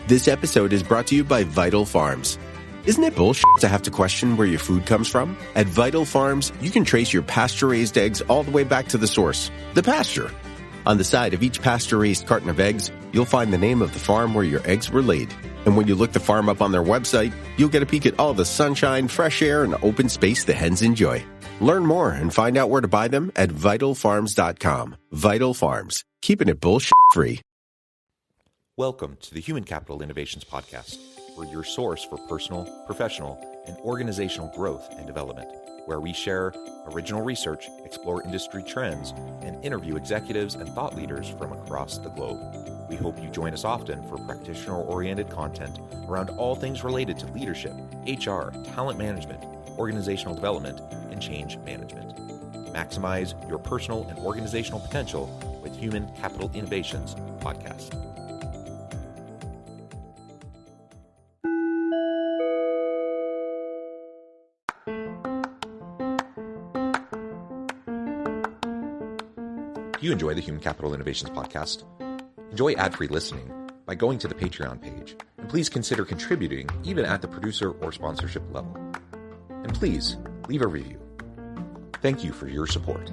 This episode is brought to you by Vital Farms. Isn't it bullshit to have to question where your food comes from? At Vital Farms, you can trace your pasture-raised eggs all the way back to the source, the pasture. On the side of each pasture-raised carton of eggs, you'll find the name of the farm where your eggs were laid. And when you look the farm up on their website, you'll get a peek at all the sunshine, fresh air, and open space the hens enjoy. Learn more and find out where to buy them at vitalfarms.com. Vital Farms, keeping it bullshit-free. Welcome to the Human Capital Innovations Podcast. We're your source for personal, professional, and organizational growth and development, where we share original research, explore industry trends, and interview executives and thought leaders from across the globe. We hope you join us often for practitioner-oriented content around all things related to leadership, HR, talent management, organizational development, and change management. Maximize your personal and organizational potential with Human Capital Innovations Podcast. You enjoy the Human Capital Innovations Podcast? Enjoy ad-free listening by going to the Patreon page, and please consider contributing even at the producer or sponsorship level. And please leave a review. Thank you for your support.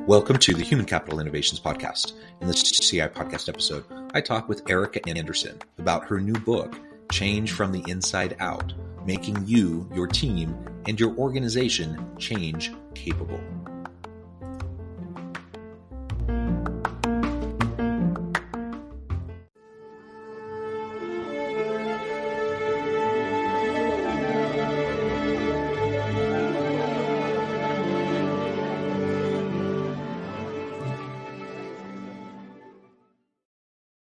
Welcome to the Human Capital Innovations Podcast. In this CI podcast episode, I talk with Erica Anderson about her new book, Change from the Inside Out, Making You, Your Team, and Your Organization Change Capable.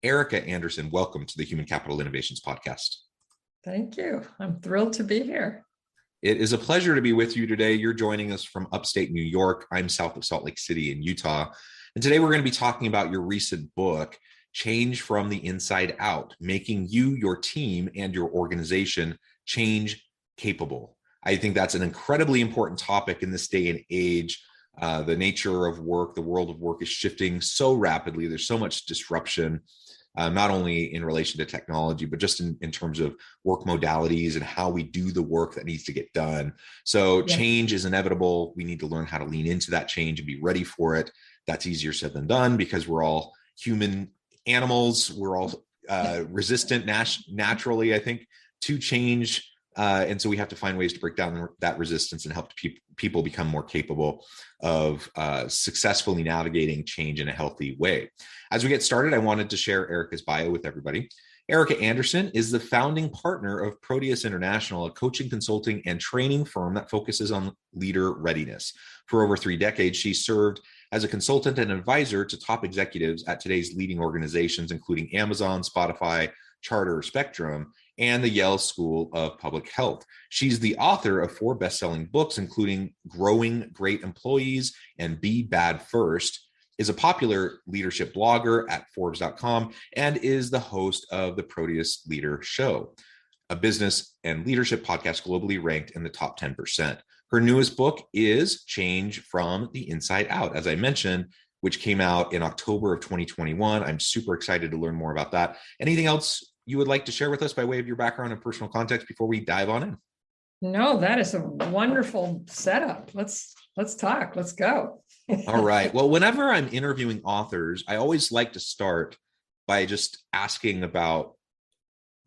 Erica Anderson, welcome to the Human Capital Innovations Podcast. Thank you. I'm thrilled to be here. It is a pleasure to be with you today. You're joining us from upstate New York. I'm south of Salt Lake City in Utah. And today we're going to be talking about your recent book, Change from the Inside Out, Making You, Your Team, and Your Organization Change Capable. I think that's an incredibly important topic in this day and age. The nature of work, the world of work is shifting so rapidly. There's so much disruption. Not only in relation to technology, but just in terms of work modalities and how we do the work that needs to get done. So change is inevitable. We need to learn how to lean into that change and be ready for it. That's easier said than done because we're all human animals. We're all resistant naturally, I think, to change. And so we have to find ways to break down that resistance and help people become more capable of successfully navigating change in a healthy way. As we get started, I wanted to share Erica's bio with everybody. Erica Anderson is the founding partner of Proteus International, a coaching, consulting, and training firm that focuses on leader readiness. For over 3 decades, she served as a consultant and advisor to top executives at today's leading organizations, including Amazon, Spotify, Charter, Spectrum, and the Yale School of Public Health. She's the author of 4 best-selling books, including Growing Great Employees and Be Bad First, is a popular leadership blogger at Forbes.com, and is the host of the Proteus Leader Show, a business and leadership podcast globally ranked in the top 10%. Her newest book is Change from the Inside Out, as I mentioned, which came out in October of 2021. I'm super excited to learn more about that. Anything else you would like to share with us by way of your background and personal context before we dive on in? No, that is a wonderful setup. Let's talk. Let's go. All right. Well, whenever I'm interviewing authors, I always like to start by just asking about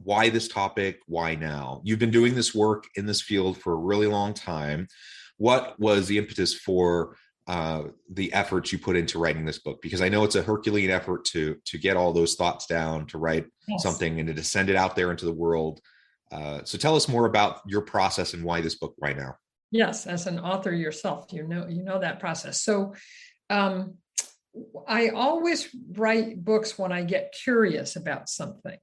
why this topic, why now? You've been doing this work in this field for a really long time. What was the impetus for the efforts you put into writing this book? Because I know it's a Herculean effort to get all those thoughts down, to write something and to send it out there into the world. So tell us more about your process and why this book right now. Yes, as an author yourself, you know that process. So I always write books when I get curious about something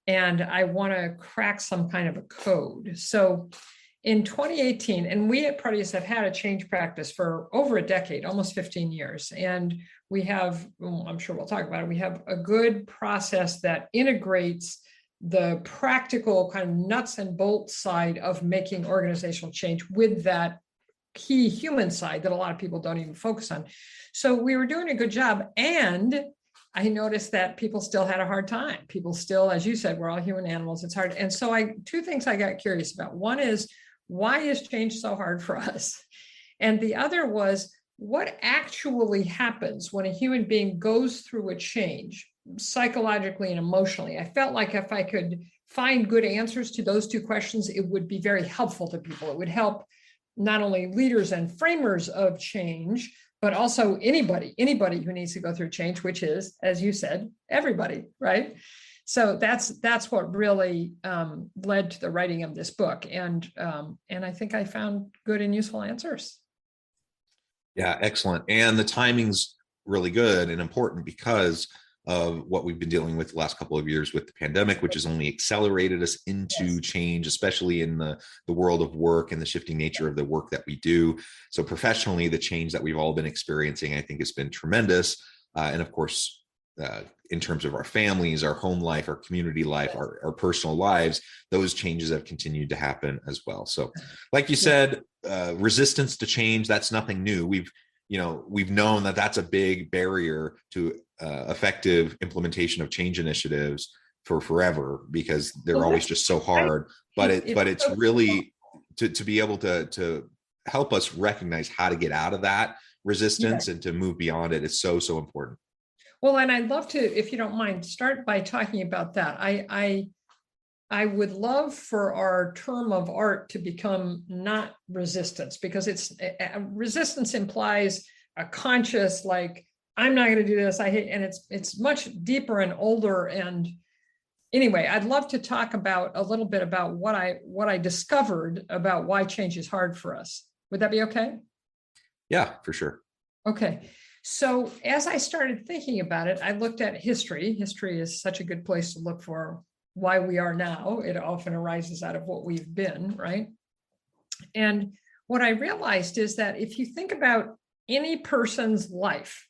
and I want to crack some kind of a code. So in 2018, and we at Proteus have had a change practice for over a decade, almost 15 years. And we have, I'm sure we'll talk about it, we have a good process that integrates the practical kind of nuts and bolts side of making organizational change with that key human side that a lot of people don't even focus on. So we were doing a good job. And I noticed that people still had a hard time. People still, as you said, we're all human animals. It's hard. And so two things I got curious about. One is, why is change so hard for us? And the other was, what actually happens when a human being goes through a change psychologically and emotionally? I felt like if I could find good answers to those two questions, it would be very helpful to people. It would help not only leaders and framers of change, but also anybody who needs to go through change, which is, as you said, everybody, right? So that's what really led to the writing of this book, and I think I found good and useful answers. Yeah, excellent. And the timing's really good and important because of what we've been dealing with the last couple of years with the pandemic, which has only accelerated us into change, especially in the world of work and the shifting nature of the work that we do. So professionally, the change that we've all been experiencing, I think, has been tremendous. And of course, in terms of our families, our home life, our community life, our personal lives, those changes have continued to happen as well. So like you said, resistance to change, that's nothing new. We've known that that's a big barrier to effective implementation of change initiatives for forever, because they're always just so hard. But it's really to be able to help us recognize how to get out of that resistance and to move beyond it is so important. Well, and I'd love to, if you don't mind, start by talking about that. I would love for our term of art to become not resistance, because resistance implies a conscious, like, I'm not going to do this, I hate, and it's much deeper and older. And anyway, I'd love to talk about a little bit about what I discovered about why change is hard for us. Would that be okay? Yeah, for sure. Okay. So as I started thinking about it, I looked at history. History is such a good place to look for why we are now. It often arises out of what we've been, right? And what I realized is that if you think about any person's life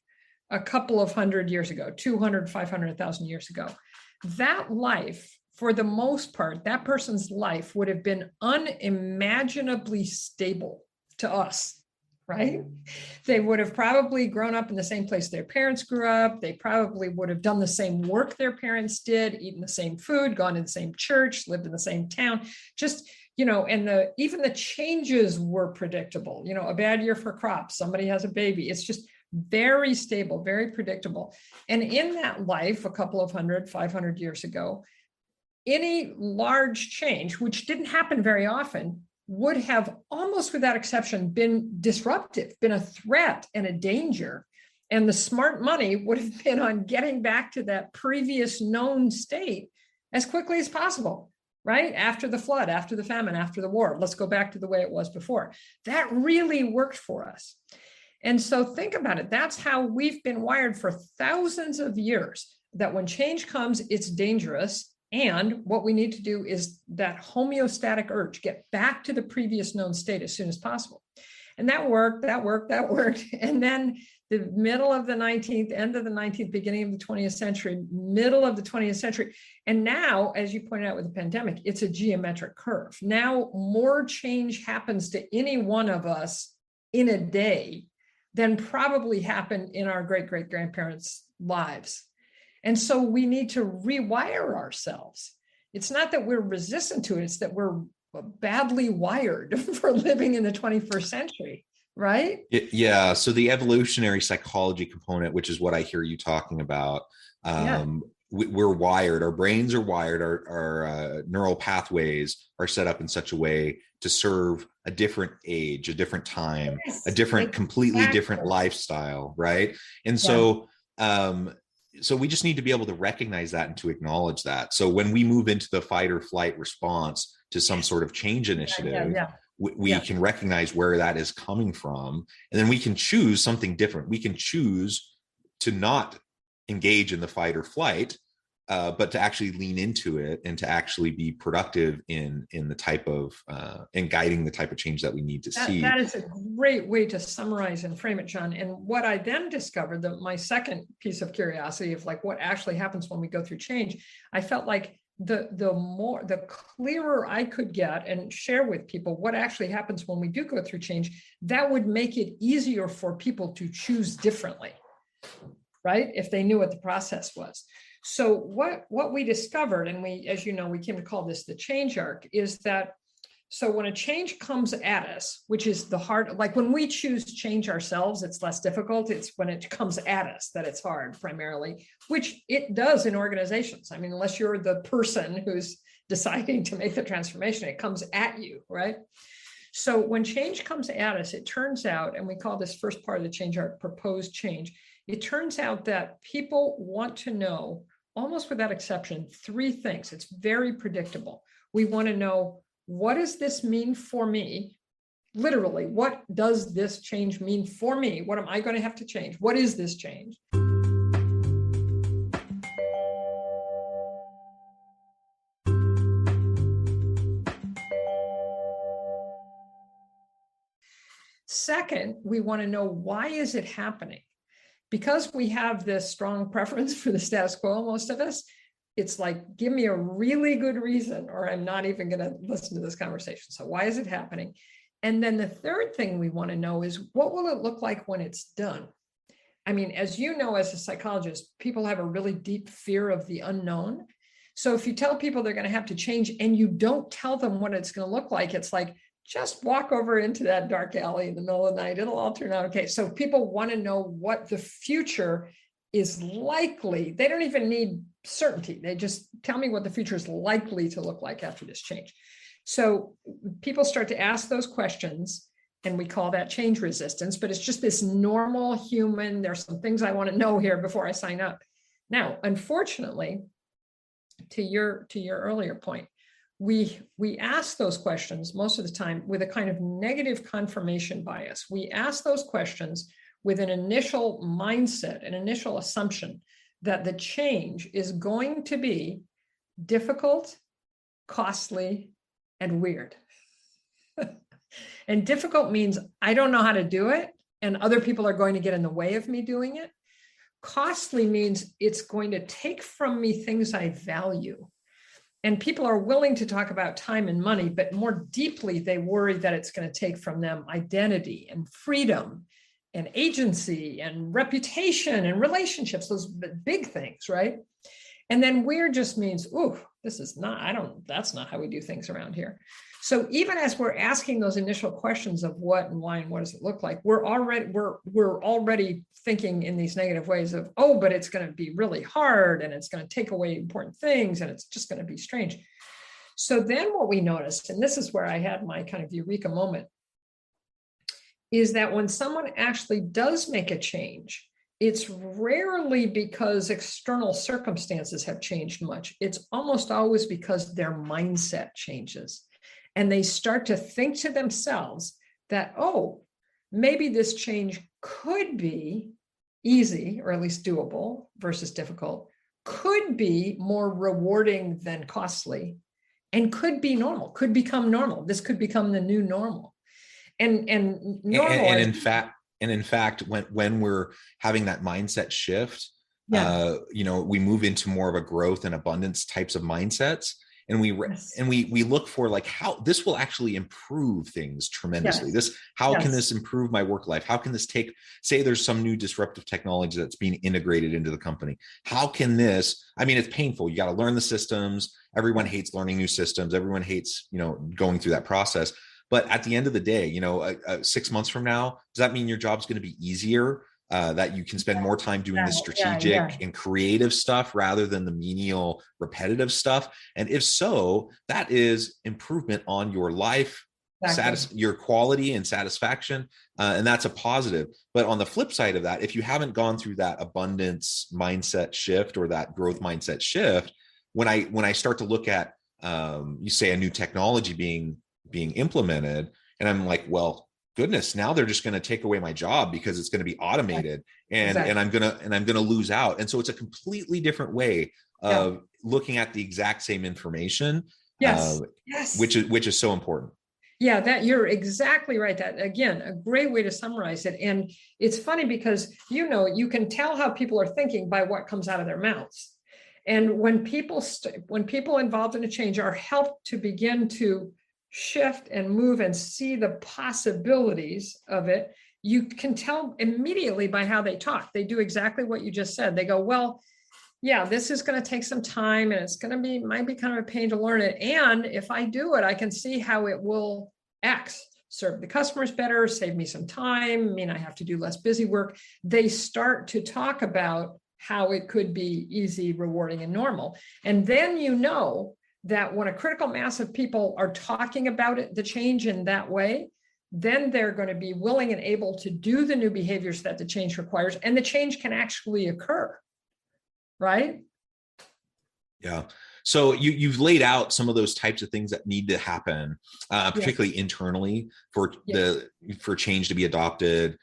a couple of hundred years ago, 200, 500,000 years ago, that life, for the most part, that person's life would have been unimaginably stable to us. Right? They would have probably grown up in the same place their parents grew up. They probably would have done the same work their parents did, eaten the same food, gone to the same church, lived in the same town. Just, and even the changes were predictable. A bad year for crops, somebody has a baby. It's just very stable, very predictable. And in that life, a couple of 500 years ago, any large change, which didn't happen very often, would have almost without exception been disruptive, been a threat and a danger. And the smart money would have been on getting back to that previous known state as quickly as possible, right? After the flood, after the famine, after the war, let's go back to the way it was before. That really worked for us. And so think about it. That's how we've been wired for thousands of years, that when change comes, it's dangerous. And what we need to do is that homeostatic urge, get back to the previous known state as soon as possible. And that worked. And then the middle of the 19th, end of the 19th, beginning of the 20th century, middle of the 20th century. And now, as you pointed out with the pandemic, it's a geometric curve. Now, more change happens to any one of us in a day than probably happened in our great-great-grandparents' lives. And so we need to rewire ourselves. It's not that we're resistant to it, it's that we're badly wired for living in the 21st century, right? Yeah. So the evolutionary psychology component, which is what I hear you talking about, we're wired, our brains are wired, our neural pathways are set up in such a way to serve a different age, a different time, a different, completely different lifestyle, right? And so, so we just need to be able to recognize that and to acknowledge that. So when we move into the fight or flight response to some sort of change initiative, we can recognize where that is coming from, and then we can choose something different. We can choose to not engage in the fight or flight, but to actually lean into it and to actually be productive in the type of in guiding the type of change that we need to see. That is a great way to summarize and frame it, John. And what I then discovered, that my second piece of curiosity of like what actually happens when we go through change, I felt like the clearer I could get and share with people what actually happens when we do go through change, that would make it easier for people to choose differently, right? If they knew what the process was. So what we discovered, and we, as you know, we came to call this the change arc, is that so when a change comes at us, which is the hard, like when we choose change ourselves, it's less difficult. It's when it comes at us that it's hard primarily, which it does in organizations. I mean, unless you're the person who's deciding to make the transformation, it comes at you, right? So when change comes at us, it turns out, and we call this first part of the change arc proposed change, it turns out that people want to know, almost without exception, three things. It's very predictable. We want to know, what does this mean for me? Literally, what does this change mean for me? What am I going to have to change? What is this change? Second, we want to know, why is it happening? Because we have this strong preference for the status quo, most of us, it's like, give me a really good reason, or I'm not even going to listen to this conversation. So why is it happening? And then the third thing we want to know is, what will it look like when it's done? I mean, as you know, as a psychologist, people have a really deep fear of the unknown. So if you tell people they're going to have to change and you don't tell them what it's going to look like, it's like, just walk over into that dark alley in the middle of the night. It'll all turn out okay. So people want to know what the future is likely. They don't even need certainty. They just tell me what the future is likely to look like after this change. So people start to ask those questions, and we call that change resistance, but it's just this normal human, there's some things I want to know here before I sign up. Now, unfortunately, to your earlier point, we ask those questions most of the time with a kind of negative confirmation bias. We ask those questions with an initial mindset, an initial assumption that the change is going to be difficult, costly, and weird. And difficult means I don't know how to do it, and other people are going to get in the way of me doing it. Costly means it's going to take from me things I value. And people are willing to talk about time and money, but more deeply, they worry that it's going to take from them identity and freedom and agency and reputation and relationships, those big things, right? And then weird just means, ooh, that's not how we do things around here. So even as we're asking those initial questions of what and why and what does it look like, we're already thinking in these negative ways of, oh, but it's going to be really hard and it's going to take away important things and it's just going to be strange. So then what we noticed, and this is where I had my kind of eureka moment, is that when someone actually does make a change, it's rarely because external circumstances have changed much. It's almost always because their mindset changes. And they start to think to themselves that, oh, maybe this change could be easy, or at least doable versus difficult, could be more rewarding than costly, and could be normal, could become normal. This could become the new normal. And in fact, when we're having that mindset shift, yeah. We move into more of a growth and abundance types of mindsets. And we look for like how this will actually improve things tremendously. Yes. How can this improve my work life? How can this say there's some new disruptive technology that's being integrated into the company? How can this, I mean, it's painful. You got to learn the systems. Everyone hates learning new systems. Everyone hates, going through that process. But at the end of the day, 6 months from now, does that mean your job's going to be easier? That you can spend more time doing the strategic and creative stuff rather than the menial, repetitive stuff? And if so, that is improvement on your life, your quality and satisfaction. And that's a positive. But on the flip side of that, if you haven't gone through that abundance mindset shift or that growth mindset shift, when I start to look at, you say a new technology being implemented, and I'm like, well, goodness, now they're just going to take away my job because it's going to be automated, and I'm going to lose out. And so it's a completely different way of looking at the exact same information. Yes. Which is so important. Yeah, that you're exactly right. That, again, a great way to summarize it. And it's funny because, you can tell how people are thinking by what comes out of their mouths. And when people involved in a change are helped to begin to shift and move and see the possibilities of it, you can tell immediately by how they talk. They do exactly what you just said. They go, well, yeah, this is going to take some time and it's going to be, might be kind of a pain to learn it. And if I do it, I can see how it will X, serve the customers better, save me some time, mean I have to do less busy work. They start to talk about how it could be easy, rewarding, and normal. And then you know that when a critical mass of people are talking about it, the change in that way, then they're going to be willing and able to do the new behaviors that the change requires, and the change can actually occur. Right? Yeah. So you've laid out some of those types of things that need to happen, particularly internally for change to be adopted.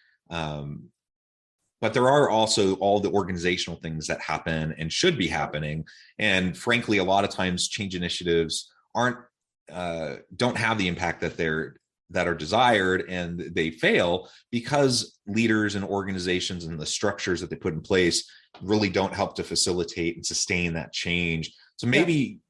But there are also all the organizational things that happen and should be happening. And frankly, a lot of times change initiatives don't have the impact that are desired, and they fail because leaders and organizations and the structures that they put in place really don't help to facilitate and sustain that change. So maybe,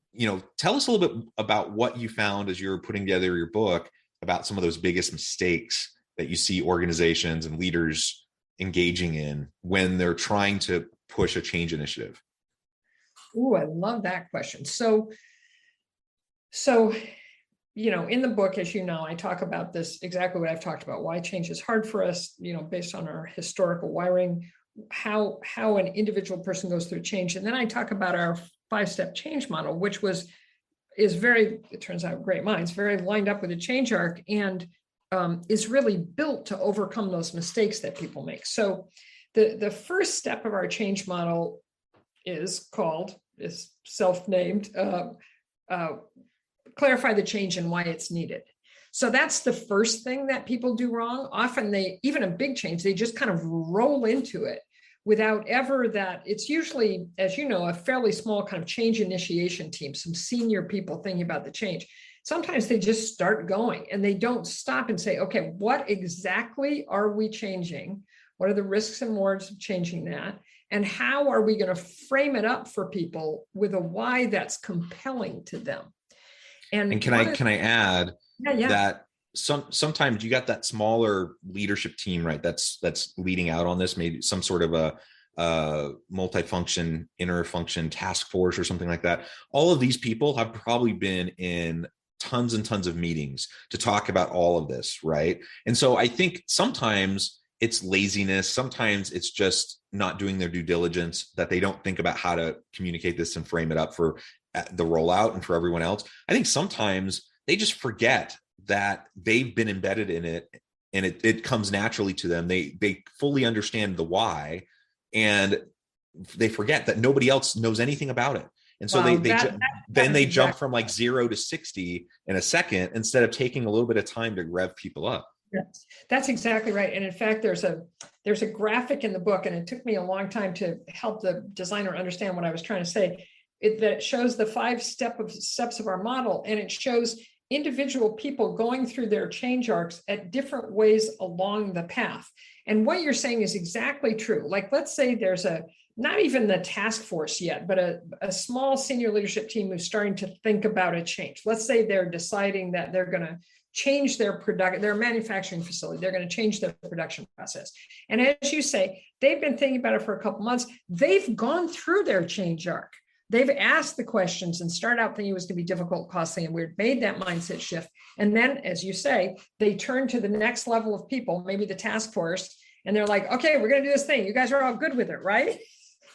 tell us a little bit about what you found as you're putting together your book about some of those biggest mistakes that you see organizations and leaders engaging in when they're trying to push a change initiative. Ooh, I love that question. So, in the book, as you know, I talk about this, exactly what I've talked about, why change is hard for us, based on our historical wiring, how an individual person goes through change. And then I talk about our 5-step change model, which is very, it turns out, great minds, very lined up with a change arc, and is really built to overcome those mistakes that people make. So the first step of our change model is self-named, clarify the change and why it's needed. So that's the first thing that people do wrong. Often even a big change, they just kind of roll into it without ever that. It's usually, as you know, a fairly small kind of change initiation team, some senior people thinking about the change. Sometimes they just start going and they don't stop and say, okay, what exactly are we changing? What are the risks and rewards of changing that? And how are we going to frame it up for people with a why that's compelling to them? And can I add that sometimes you got that smaller leadership team, right? That's leading out on this, maybe some sort of a multifunction, interfunction task force or something like that. All of these people have probably been in tons and tons of meetings to talk about all of this, right? And so I think sometimes it's laziness. Sometimes it's just not doing their due diligence, that they don't think about how to communicate this and frame it up for the rollout and for everyone else. I think sometimes they just forget that they've been embedded in it and it comes naturally to them. They fully understand the why, and they forget that nobody else knows anything about it. And so they jump from like 0 to 60 in a second instead of taking a little bit of time to rev people up. Yes, that's exactly right. And in fact, there's a graphic in the book, and it took me a long time to help the designer understand what I was trying to say. That shows the 5 steps of our model, and it shows individual people going through their change arcs at different ways along the path. And what you're saying is exactly true. Like, let's say there's not even the task force yet, but a small senior leadership team who's starting to think about a change. Let's say they're deciding that they're going to change their manufacturing facility. They're going to change their production process. And as you say, they've been thinking about it for a couple months. They've gone through their change arc. They've asked the questions and started out thinking it was going to be difficult, costly, and weird, made that mindset shift. And then, as you say, they turn to the next level of people, maybe the task force, and they're like, okay, we're going to do this thing. You guys are all good with it, right?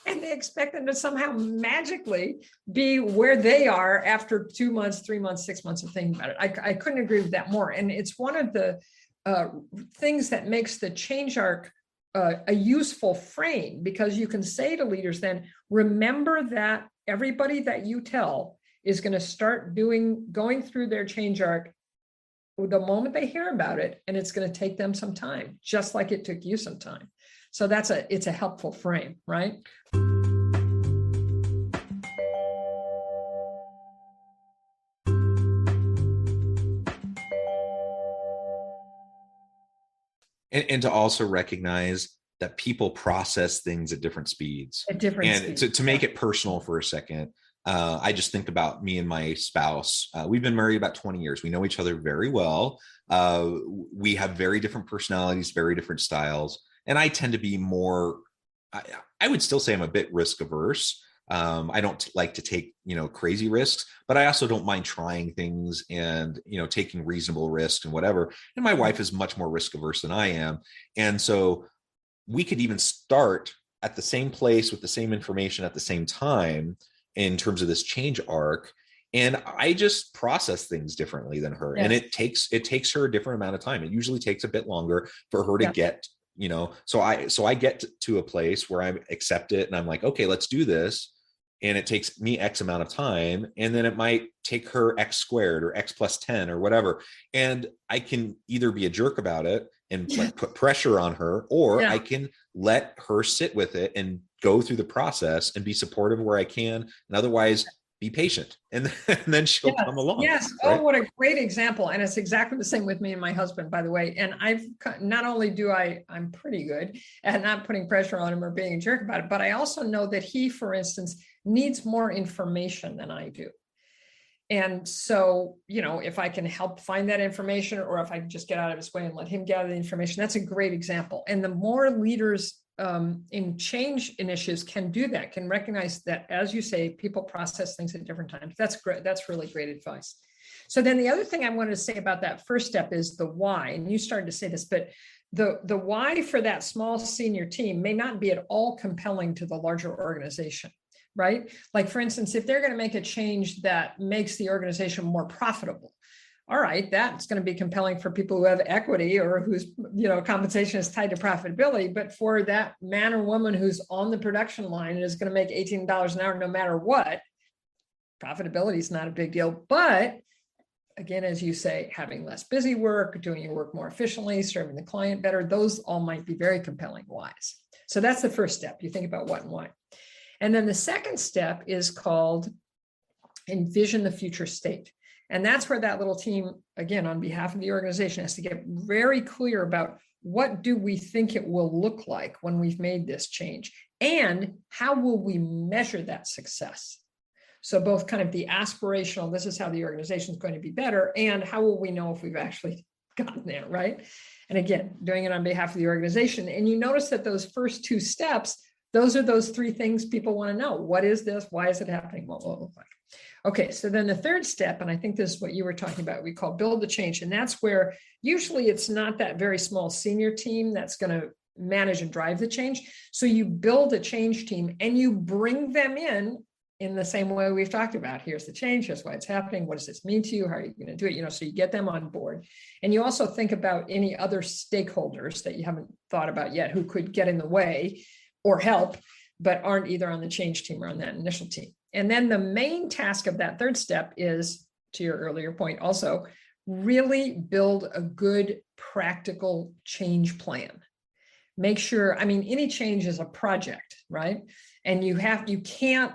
And they expect them to somehow magically be where they are after 2 months, 3 months, 6 months of thinking about it. I couldn't agree with that more. And it's one of the things that makes the change arc a useful frame, because you can say to leaders then, remember that everybody that you tell is going to start going through their change arc the moment they hear about it, and it's going to take them some time, just like it took you some time. So it's a helpful frame, right? And to also recognize that people process things at different speeds. At different And speeds. to make it personal for a second, I just think about me and my spouse. We've been married about 20 years. We know each other very well. We have very different personalities, very different styles. And I tend to be more, I would still say I'm a bit risk averse. I don't like to take, crazy risks, but I also don't mind trying things and, taking reasonable risks and whatever. And my wife is much more risk averse than I am. And so we could even start at the same place with the same information at the same time in terms of this change arc. And I just process things differently than her. Yes. And it takes her a different amount of time. It usually takes a bit longer for her to get, so I get to a place where I accept it and I'm like, okay, let's do this. And it takes me X amount of time. And then it might take her X squared or X plus 10 or whatever. And I can either be a jerk about it and put pressure on her, or I can let her sit with it and go through the process and be supportive where I can. And otherwise be patient. And then she'll come along. Yes. Right? Oh, what a great example. And it's exactly the same with me and my husband, by the way. And not only I'm pretty good at not putting pressure on him or being a jerk about it, but I also know that he, for instance, needs more information than I do. And so, if I can help find that information, or if I can just get out of his way and let him gather the information, that's a great example. And the more leaders in change initiatives can do that, can recognize that, as you say, people process things at different times. That's great. That's really great advice. So then the other thing I wanted to say about that first step is the why. And you started to say this, but the why for that small senior team may not be at all compelling to the larger organization. Right? Like, for instance, if they're going to make a change that makes the organization more profitable, all right, that's going to be compelling for people who have equity or whose, compensation is tied to profitability. But for that man or woman who's on the production line and is going to make $18 an hour no matter what, profitability is not a big deal. But again, as you say, having less busy work, doing your work more efficiently, serving the client better, those all might be very compelling whys. So that's the first step. You think about what and why. And then the second step is called envision the future state. And that's where that little team, again, on behalf of the organization, has to get very clear about what do we think it will look like when we've made this change, and how will we measure that success? So both kind of the aspirational, this is how the organization is going to be better, and how will we know if we've actually gotten there, right? And again, doing it on behalf of the organization. And you notice that those first two steps, those are those three things people want to know. What is this? Why is it happening? What will it look like? Okay, so then the third step, and I think this is what you were talking about, we call build the change. And that's where usually it's not that very small senior team that's going to manage and drive the change. So you build a change team and you bring them in the same way we've talked about. Here's the change, here's why it's happening. What does this mean to you? How are you going to do it? So you get them on board. And you also think about any other stakeholders that you haven't thought about yet who could get in the way or help, but aren't either on the change team or on that initial team. And then the main task of that third step is, to your earlier point also, really build a good practical change plan. Make sure, any change is a project, right? And you can't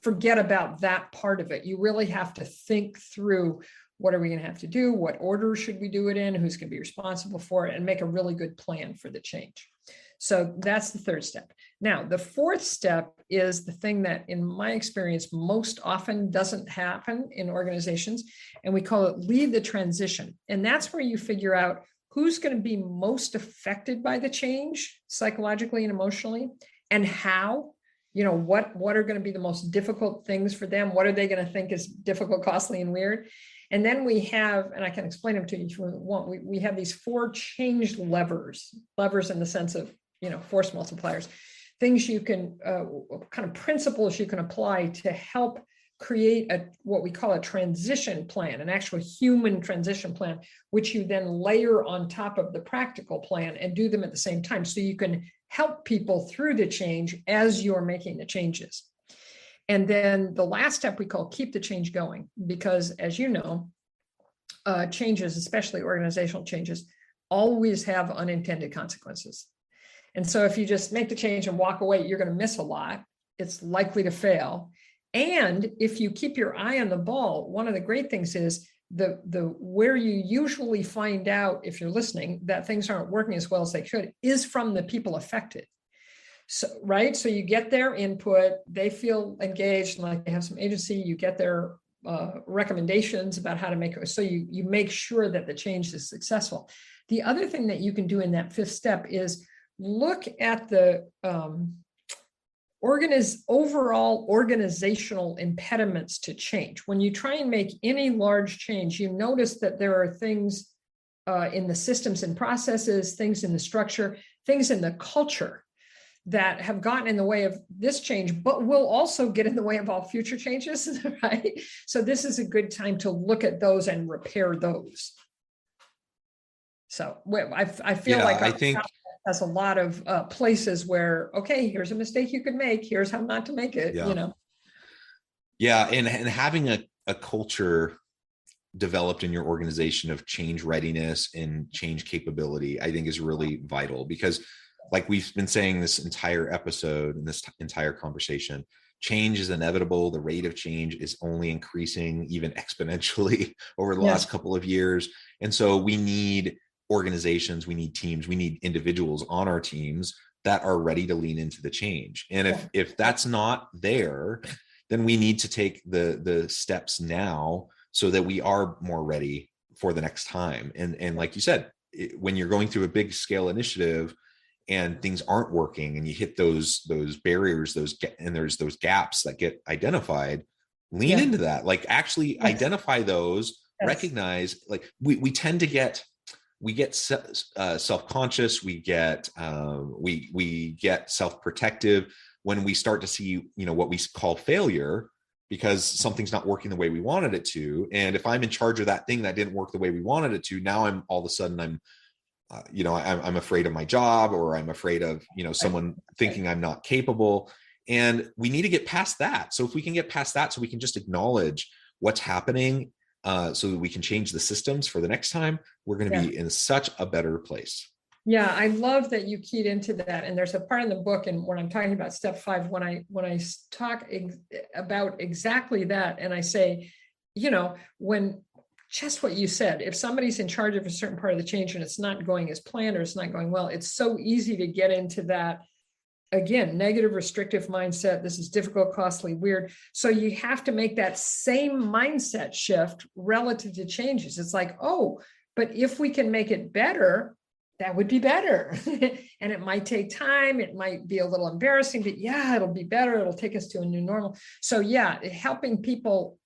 forget about that part of it. You really have to think through, what are we going to have to do? What order should we do it in? Who's going to be responsible for it? And make a really good plan for the change. So that's the third step. Now, the fourth step is the thing that, in my experience, most often doesn't happen in organizations, and we call it lead the transition. And that's where you figure out who's going to be most affected by the change psychologically and emotionally, and how, what are going to be the most difficult things for them? What are they going to think is difficult, costly, and weird? And then we have, and I can explain them to you if you want, we have these 4 change levers in the sense of, force multipliers, things you can, kind of principles you can apply to help create what we call a transition plan, an actual human transition plan, which you then layer on top of the practical plan and do them at the same time. So you can help people through the change as you're making the changes. And then the last step we call keep the change going, because as you know, changes, especially organizational changes, always have unintended consequences. And so if you just make the change and walk away, you're going to miss a lot. It's likely to fail. And if you keep your eye on the ball, one of the great things is the where you usually find out, if you're listening, that things aren't working as well as they should, is from the people affected. So, right. So you get their input, they feel engaged and like they have some agency, you get their recommendations about how to make it. So you make sure that the change is successful. The other thing that you can do in that fifth step is look at the overall organizational impediments to change. When you try and make any large change, you notice that there are things in the systems and processes, things in the structure, things in the culture that have gotten in the way of this change, but will also get in the way of all future changes, right? So this is a good time to look at those and repair those. So I feel like I think has a lot of places where, okay, here's a mistake you could make, here's how not to make it, you know? Yeah, and having a culture developed in your organization of change readiness and change capability, I think is really vital, because like we've been saying this entire episode and this entire conversation, change is inevitable. The rate of change is only increasing, even exponentially, over the last couple of years. And so we need organizations, we need teams, we need individuals on our teams that are ready to lean into the change. And if that's not there, then we need to take the steps now so that we are more ready for the next time. And like you said, when you're going through a big scale initiative and things aren't working and you hit those barriers, and there's those gaps that get identified, lean into that, like actually identify those, recognize, like we tend to get self-conscious, we get self-protective when we start to see, what we call failure, because something's not working the way we wanted it to. And if I'm in charge of that thing that didn't work the way we wanted it to, now I'm all of a sudden I'm afraid of my job, or I'm afraid of, someone thinking I'm not capable. And we need to get past that. So if we can get past that, so we can just acknowledge what's happening, so that we can change the systems for the next time, we're going to be in such a better place. Yeah, I love that you keyed into that. And there's a part in the book, and when I'm talking about step 5, when I talk about exactly that, and I say, when just what you said, if somebody's in charge of a certain part of the change and it's not going as planned or it's not going well, it's so easy to get into that, again, negative, restrictive mindset. This is difficult, costly, weird. So you have to make that same mindset shift relative to changes. It's like, oh, but if we can make it better, that would be better. And it might take time. It might be a little embarrassing, but it'll be better. It'll take us to a new normal. So helping people,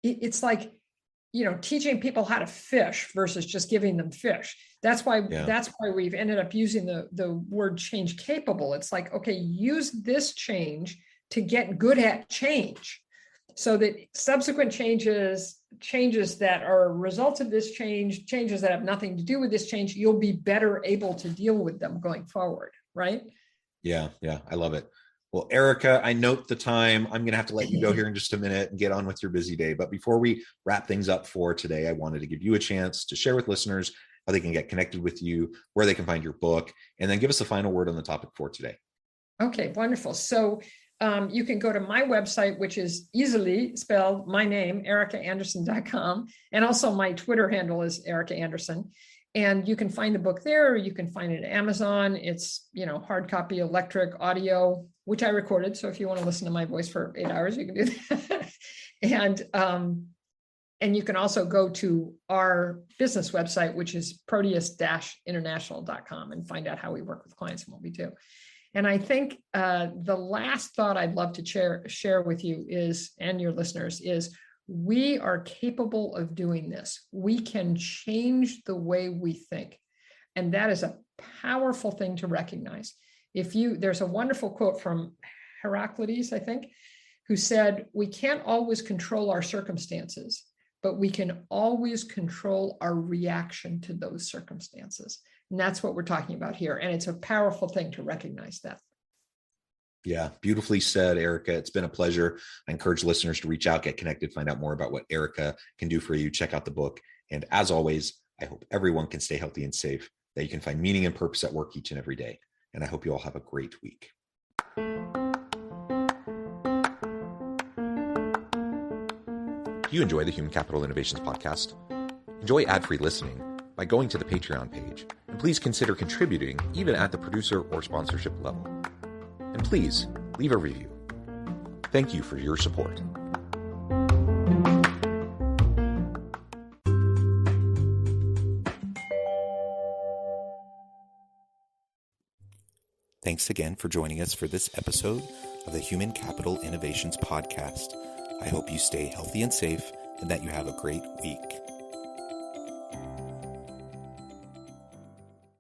it's like, teaching people how to fish versus just giving them fish. That's why we've ended up using the word change capable. It's like, okay, use this change to get good at change, so that subsequent changes that are a result of this changes that have nothing to do with this change, you'll be better able to deal with them going forward. Right? Yeah. I love it. Well, Erica, I note the time. I'm going to have to let you go here in just a minute and get on with your busy day. But before we wrap things up for today, I wanted to give you a chance to share with listeners how they can get connected with you, where they can find your book, and then give us a final word on the topic for today. Okay, wonderful. So you can go to my website, which is easily spelled my name, ericaanderson.com. And also my Twitter handle is Erica Anderson. And you can find the book there, or you can find it at Amazon. It's, hard copy, electric, audio, which I recorded. So if you want to listen to my voice for 8 hours, you can do that. And you can also go to our business website, which is proteus-international.com, and find out how we work with clients and what we do. And I think the last thought I'd love to share with you is, and your listeners, is we are capable of doing this. We can change the way we think. And that is a powerful thing to recognize. There's a wonderful quote from Heraclitus, I think, who said, we can't always control our circumstances, but we can always control our reaction to those circumstances. And that's what we're talking about here. And it's a powerful thing to recognize that. Yeah, beautifully said, Erica. It's been a pleasure. I encourage listeners to reach out, get connected, find out more about what Erica can do for you. Check out the book. And as always, I hope everyone can stay healthy and safe, that you can find meaning and purpose at work each and every day. And I hope you all have a great week. If you enjoy the Human Capital Innovations podcast, enjoy ad-free listening by going to the Patreon page, and please consider contributing even at the producer or sponsorship level. And please leave a review. Thank you for your support. Thanks again for joining us for this episode of the Human Capital Innovations podcast. I hope you stay healthy and safe and that you have a great week.